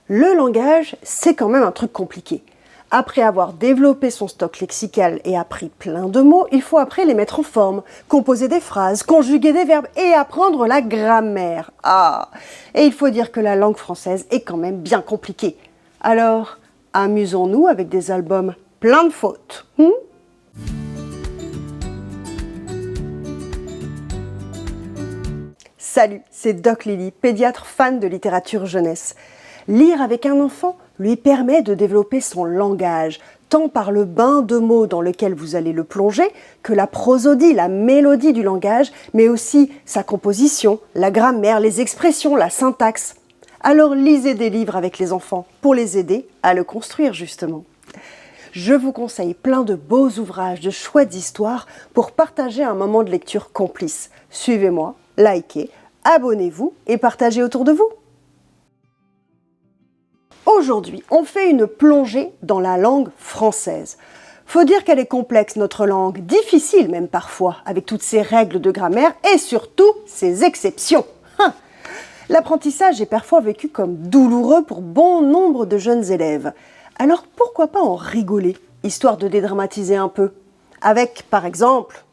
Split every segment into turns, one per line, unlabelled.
Le langage, c'est quand même un truc compliqué. Après avoir développé son stock lexical et appris plein de mots, il faut après les mettre en forme, composer des phrases, conjuguer des verbes et apprendre la grammaire. Ah! Et il faut dire que la langue française est quand même bien compliquée. Alors, amusons-nous avec des albums pleins de fautes. Salut, c'est Doc Lily, pédiatre fan de littérature jeunesse. Lire avec un enfant lui permet de développer son langage, tant par le bain de mots dans lequel vous allez le plonger, que la prosodie, la mélodie du langage, mais aussi sa composition, la grammaire, les expressions, la syntaxe. Alors lisez des livres avec les enfants pour les aider à le construire justement. Je vous conseille plein de beaux ouvrages, de chouettes histoires pour partager un moment de lecture complice. Suivez-moi, likez, abonnez-vous et partagez autour de vous. Aujourd'hui, on fait une plongée dans la langue française. Faut dire qu'elle est complexe, notre langue, difficile même parfois, avec toutes ses règles de grammaire et surtout ses exceptions. L'apprentissage est parfois vécu comme douloureux pour bon nombre de jeunes élèves. Alors pourquoi pas en rigoler, histoire de dédramatiser un peu? Avec, par exemple,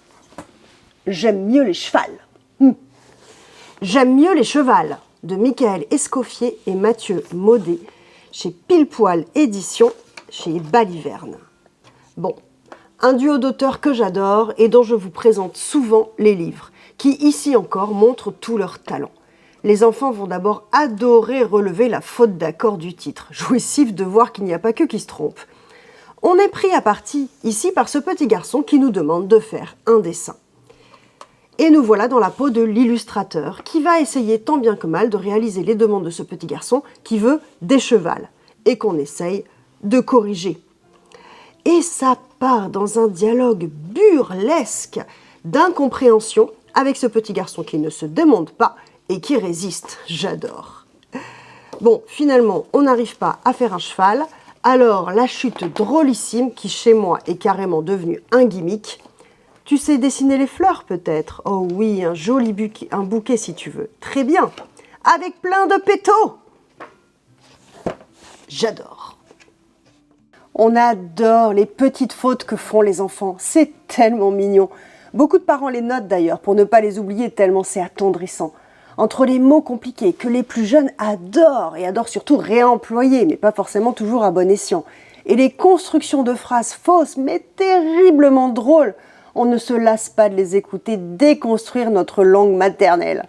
« J'aime mieux les chevals ». J'aime mieux les chevals de Michael Escoffier et Mathieu Maudet chez Pile Poil Édition chez Baliverne. Bon, un duo d'auteurs que j'adore et dont je vous présente souvent les livres, qui ici encore montrent tout leur talent. Les enfants vont d'abord adorer relever la faute d'accord du titre, jouissif de voir qu'il n'y a pas qu'eux qui se trompent. On est pris à partie ici par ce petit garçon qui nous demande de faire un dessin. Et nous voilà dans la peau de l'illustrateur qui va essayer tant bien que mal de réaliser les demandes de ce petit garçon qui veut des chevals et qu'on essaye de corriger. Et ça part dans un dialogue burlesque d'incompréhension avec ce petit garçon qui ne se demande pas et qui résiste. J'adore. Bon, finalement, on n'arrive pas à faire un cheval, alors la chute drôlissime qui chez moi est carrément devenue un gimmick. Tu sais dessiner les fleurs peut-être? Oh oui, un joli bouquet, un bouquet si tu veux. Très bien, avec plein de pétaux. J'adore. On adore les petites fautes que font les enfants. C'est tellement mignon. Beaucoup de parents les notent d'ailleurs pour ne pas les oublier tellement c'est attendrissant. Entre les mots compliqués que les plus jeunes adorent et adorent surtout réemployer, mais pas forcément toujours à bon escient, et les constructions de phrases fausses mais terriblement drôles, on ne se lasse pas de les écouter déconstruire notre langue maternelle.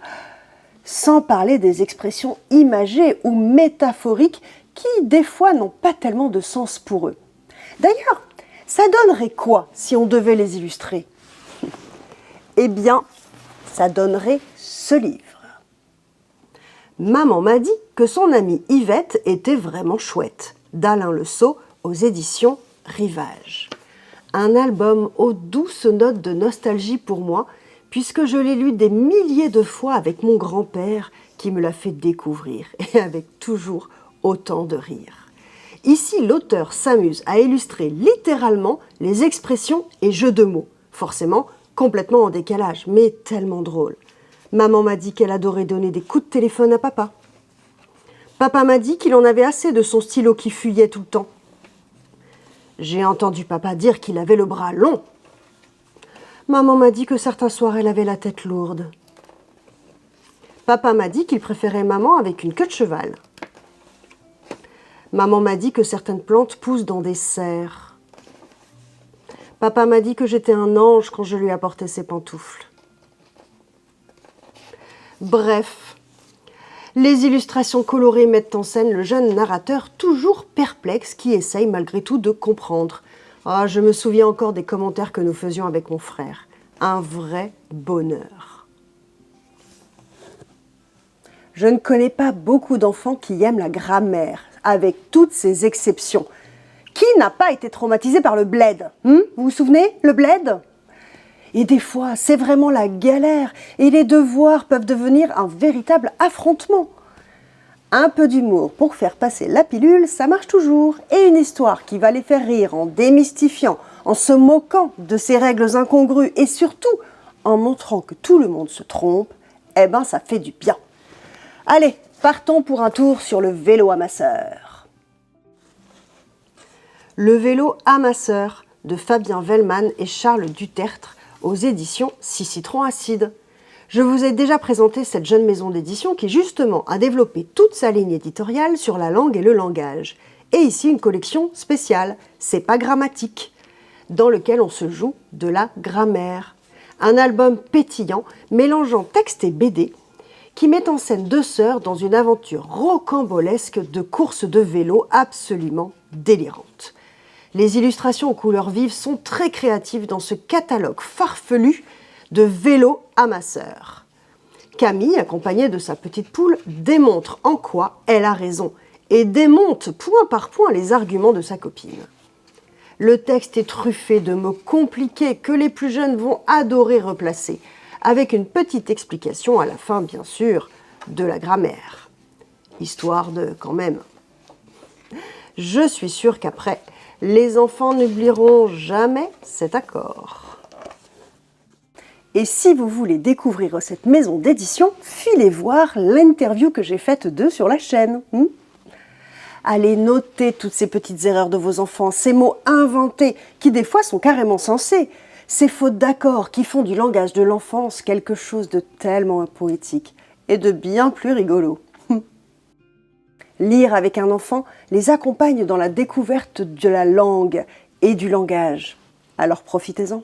Sans parler des expressions imagées ou métaphoriques qui, des fois, n'ont pas tellement de sens pour eux. D'ailleurs, ça donnerait quoi si on devait les illustrer? Eh bien, ça donnerait ce livre. Maman m'a dit que son amie Yvette était vraiment chouette, d'Alain Le Sceau aux éditions Rivage. Un album aux douces notes de nostalgie pour moi, puisque je l'ai lu des milliers de fois avec mon grand-père qui me l'a fait découvrir, et avec toujours autant de rire. Ici, l'auteur s'amuse à illustrer littéralement les expressions et jeux de mots, forcément complètement en décalage, mais tellement drôle. Maman m'a dit qu'elle adorait donner des coups de téléphone à papa. Papa m'a dit qu'il en avait assez de son stylo qui fuyait tout le temps. J'ai entendu papa dire qu'il avait le bras long. Maman m'a dit que certains soirs, elle avait la tête lourde. Papa m'a dit qu'il préférait maman avec une queue de cheval. Maman m'a dit que certaines plantes poussent dans des serres. Papa m'a dit que j'étais un ange quand je lui apportais ses pantoufles. Bref, les illustrations colorées mettent en scène le jeune narrateur toujours perplexe qui essaye malgré tout de comprendre. Ah, je me souviens encore des commentaires que nous faisions avec mon frère. Un vrai bonheur. Je ne connais pas beaucoup d'enfants qui aiment la grammaire, avec toutes ses exceptions. Qui n'a pas été traumatisé par le bled? Vous vous souvenez, le bled? Et des fois, c'est vraiment la galère et les devoirs peuvent devenir un véritable affrontement. Un peu d'humour pour faire passer la pilule, ça marche toujours. Et une histoire qui va les faire rire en démystifiant, en se moquant de ces règles incongrues et surtout en montrant que tout le monde se trompe, eh ben ça fait du bien. Allez, Partons pour un tour sur le vélo amasseur. Le vélo amasseur de Fabien Vellman et Charles Dutertre aux éditions 6 citrons acides. Je vous ai déjà présenté cette jeune maison d'édition qui justement a développé toute sa ligne éditoriale sur la langue et le langage. Et ici une collection spéciale, C'est pas grammatique, dans lequel on se joue de la grammaire. Un album pétillant mélangeant texte et BD qui met en scène deux sœurs dans une aventure rocambolesque de course de vélo absolument délirante. Les illustrations aux couleurs vives sont très créatives dans ce catalogue farfelu de vélos amasseurs. Camille, accompagnée de sa petite poule, démontre en quoi elle a raison et démonte point par point les arguments de sa copine. Le texte est truffé de mots compliqués que les plus jeunes vont adorer replacer, avec une petite explication à la fin, bien sûr, de la grammaire. Histoire de, quand même. Je suis sûre qu'après, les enfants n'oublieront jamais cet accord. Et si vous voulez découvrir cette maison d'édition, filez voir l'interview que j'ai faite d'eux sur la chaîne. Allez noter toutes ces petites erreurs de vos enfants, ces mots inventés qui des fois sont carrément sensés, ces fautes d'accord qui font du langage de l'enfance quelque chose de tellement poétique et de bien plus rigolo. Lire avec un enfant les accompagne dans la découverte de la langue et du langage. Alors profitez-en.